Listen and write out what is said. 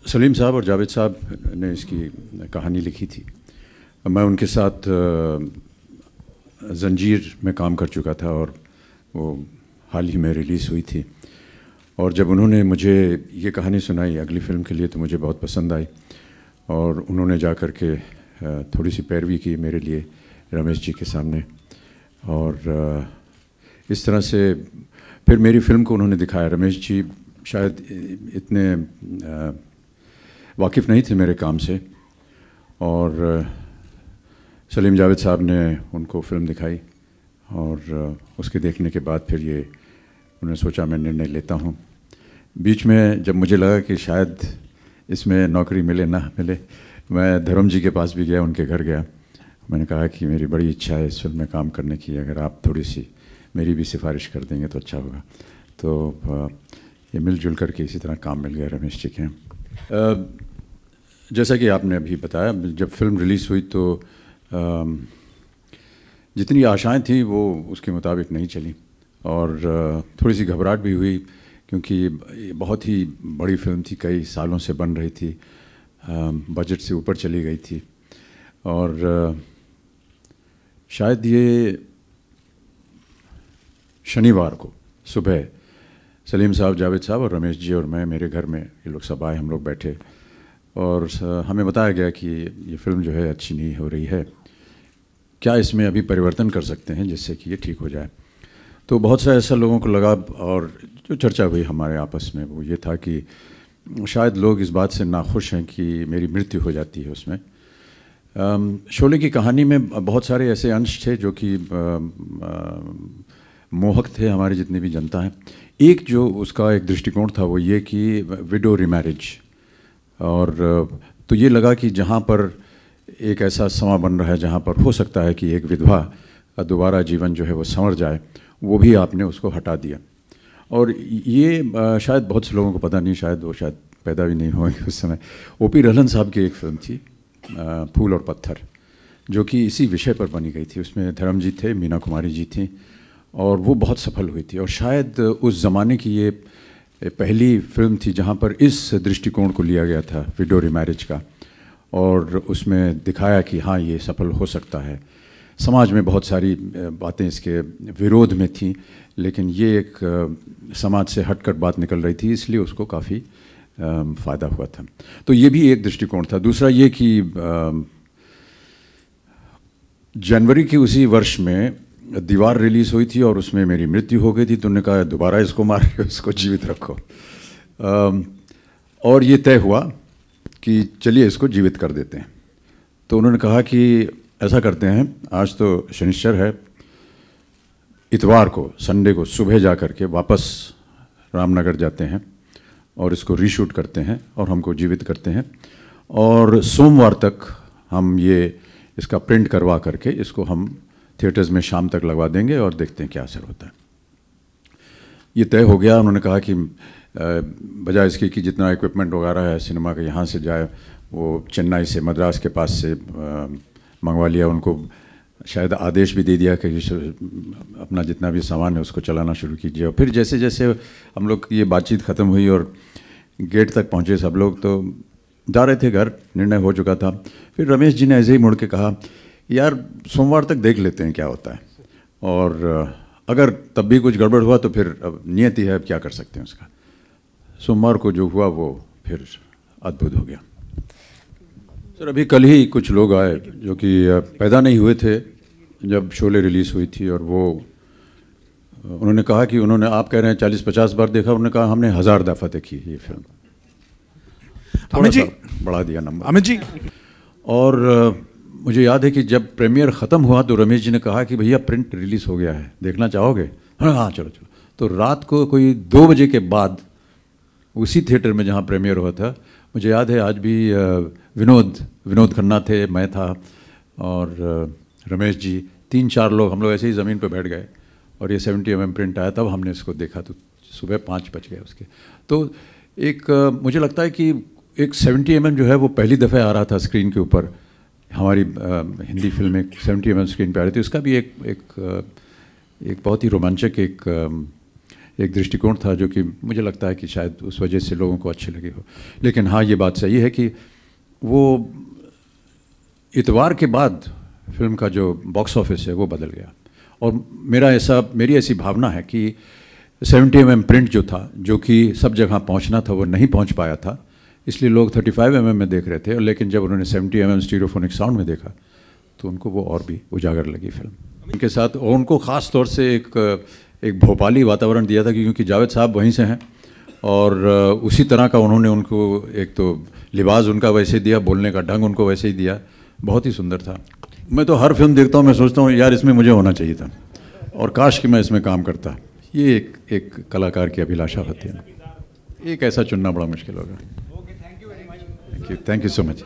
सलीम साहब और जावेद साहब ने इसकी कहानी लिखी थी। मैं उनके साथ जंजीर में काम कर चुका था और वो हाल ही में रिलीज़ हुई थी। और जब उन्होंने मुझे ये कहानी सुनाई अगली फ़िल्म के लिए तो मुझे बहुत पसंद आई और उन्होंने जा कर के थोड़ी सी पैरवी की मेरे लिए रमेश जी के सामने। और इस तरह से फिर मेरी फ़िल्म को उन्होंने दिखाया। रमेश जी शायद इतने वाकिफ़ नहीं थे मेरे काम से और सलीम जावेद साहब ने उनको फ़िल्म दिखाई और उसके देखने के बाद फिर ये उन्होंने सोचा मैं निर्णय लेता हूँ। बीच में जब मुझे लगा कि शायद इसमें नौकरी मिले ना मिले, मैं धर्म जी के पास भी गया, उनके घर गया। मैंने कहा कि मेरी बड़ी इच्छा है इस फिल्म में काम करने की, अगर आप थोड़ी सी मेरी भी सिफारिश कर देंगे तो अच्छा होगा। तो ये मिलजुल करके इसी तरह काम मिल गया रमेश जी के। जैसा कि आपने अभी बताया, जब फिल्म रिलीज़ हुई तो जितनी आशाएं थी वो उसके मुताबिक नहीं चली और थोड़ी सी घबराहट भी हुई क्योंकि ये बहुत ही बड़ी फिल्म थी, कई सालों से बन रही थी, बजट से ऊपर चली गई थी। और शायद ये शनिवार को सुबह सलीम साहब, जावेद साहब और रमेश जी और मैं, मेरे घर में ये लोग सब आए, हम लोग बैठे और हमें बताया गया कि ये फ़िल्म जो है अच्छी नहीं हो रही है, क्या इसमें अभी परिवर्तन कर सकते हैं जिससे कि ये ठीक हो जाए। तो बहुत सा ऐसा लोगों को लगा और जो चर्चा हुई हमारे आपस में वो ये था कि शायद लोग इस बात से नाखुश हैं कि मेरी मृत्यु हो जाती है उसमें। शोले की कहानी में बहुत सारे ऐसे अंश थे जो कि मोहक थे हमारी जितनी भी जनता है। एक जो उसका एक दृष्टिकोण था वो ये कि विडो रिमैरिज, और तो ये लगा कि जहाँ पर एक ऐसा समा बन रहा है जहाँ पर हो सकता है कि एक विधवा दोबारा जीवन जो है वो संवर जाए, वो भी आपने उसको हटा दिया। और ये शायद बहुत से लोगों को पता नहीं, शायद वो शायद पैदा भी नहीं होंगे उस समय। O.P. रहलन साहब की एक फिल्म थी फूल और पत्थर, जो कि इसी विषय पर बनी गई थी। उसमें धर्म जी थे, मीना कुमारी जी थी और वो बहुत सफल हुई थी। और शायद उस ज़माने की ये पहली फिल्म थी जहाँ पर इस दृष्टिकोण को लिया गया था विडो रिमैरिज का, और उसमें दिखाया कि हाँ ये सफल हो सकता है। समाज में बहुत सारी बातें इसके विरोध में थी, लेकिन ये एक समाज से हटकर बात निकल रही थी, इसलिए उसको काफ़ी फ़ायदा हुआ था। तो ये भी एक दृष्टिकोण था। दूसरा ये कि जनवरी की उसी वर्ष में दीवार रिलीज़ हुई थी और उसमें मेरी मृत्यु हो गई थी। तो उन्होंने कहा दोबारा इसको मार के इसको जीवित रखो, और ये तय हुआ कि चलिए इसको जीवित कर देते हैं। तो उन्होंने कहा कि ऐसा करते हैं, आज तो शनिश्चर है, इतवार को, संडे को सुबह जा कर के वापस रामनगर जाते हैं और इसको रीशूट करते हैं और हमको जीवित करते हैं, और सोमवार तक हम ये इसका प्रिंट करवा करके इसको हम थिएटर्स में शाम तक लगवा देंगे और देखते हैं क्या असर होता है। ये तय हो गया। उन्होंने कहा कि बजाय इसके कि जितना इक्विपमेंट वगैरह है सिनेमा का यहाँ से जाए, वो चेन्नई से, मद्रास के पास से मंगवा लिया। उनको शायद आदेश भी दे दिया कि अपना जितना भी सामान है उसको चलाना शुरू कीजिए। और फिर जैसे जैसे हम लोग की ये बातचीत ख़त्म हुई और गेट तक पहुँचे सब लोग, तो जा रहे थे घर, निर्णय हो चुका था। फिर रमेश जी ने ऐसे ही मुड़ के कहा यार सोमवार तक देख लेते हैं क्या होता है, और अगर तब भी कुछ गड़बड़ हुआ तो फिर अब नियत ही है, अब क्या कर सकते हैं उसका। सोमवार को जो हुआ वो फिर अद्भुत हो गया। सर अभी कल ही कुछ लोग आए जो कि पैदा नहीं हुए थे जब शोले रिलीज़ हुई थी, और वो उन्होंने कहा कि उन्होंने, आप कह रहे हैं 40-50 बार देखा, उन्होंने कहा हमने 1000 दफ़ा देखी ये फिल्म। अमित जी बढ़ा दिया नंबर। अमित जी, और मुझे याद है कि जब प्रीमियर ख़त्म हुआ तो रमेश जी ने कहा कि भैया प्रिंट रिलीज़ हो गया है, देखना चाहोगे? हाँ चलो चलो। तो रात को कोई 2 बजे के बाद उसी थिएटर में जहाँ प्रीमियर हुआ था, मुझे याद है आज भी, विनोद खन्ना थे, मैं था और रमेश जी, 3-4 लोग, हम लोग ऐसे ही ज़मीन पर बैठ गए और ये 70 mm प्रिंट आया, तब हमने इसको देखा। तो सुबह 5 बज गए उसके। तो एक मुझे लगता है कि एक 70 mm जो है वो पहली दफ़ा आ रहा था स्क्रीन के ऊपर। हमारी हिंदी फिल्म एक 70 mm स्क्रीन पे आ रही थी। उसका भी एक बहुत ही रोमांचक एक एक दृष्टिकोण था जो कि मुझे लगता है कि शायद उस वजह से लोगों को अच्छी लगी हो। लेकिन हाँ, ये बात सही है कि वो इतवार के बाद फिल्म का जो बॉक्स ऑफिस है वो बदल गया। और मेरी ऐसी भावना है कि 70 mm प्रिंट जो था, जो कि सब जगह पहुंचना था, वो नहीं पहुंच पाया था, इसलिए लोग 35 mm में देख रहे थे। लेकिन जब उन्होंने 70 mm स्टीरियोफोनिक साउंड में देखा तो उनको वो और भी उजागर लगी फिल्म। उनके साथ, और उनको ख़ास तौर से एक भोपाली वातावरण दिया था, क्योंकि जावेद साहब वहीं से हैं और उसी तरह का उन्होंने उनको, एक तो लिबास उनका वैसे दिया, बोलने का ढंग उनको वैसे ही दिया, बहुत ही सुंदर था। मैं तो हर फिल्म देखता हूँ, मैं सोचता हूँ यार इसमें मुझे होना चाहिए था और काश कि मैं इसमें काम करता। ये एक कलाकार की अभिलाषा होती है ना। एक ऐसा चुनना बड़ा मुश्किल होगा। Thank you so much.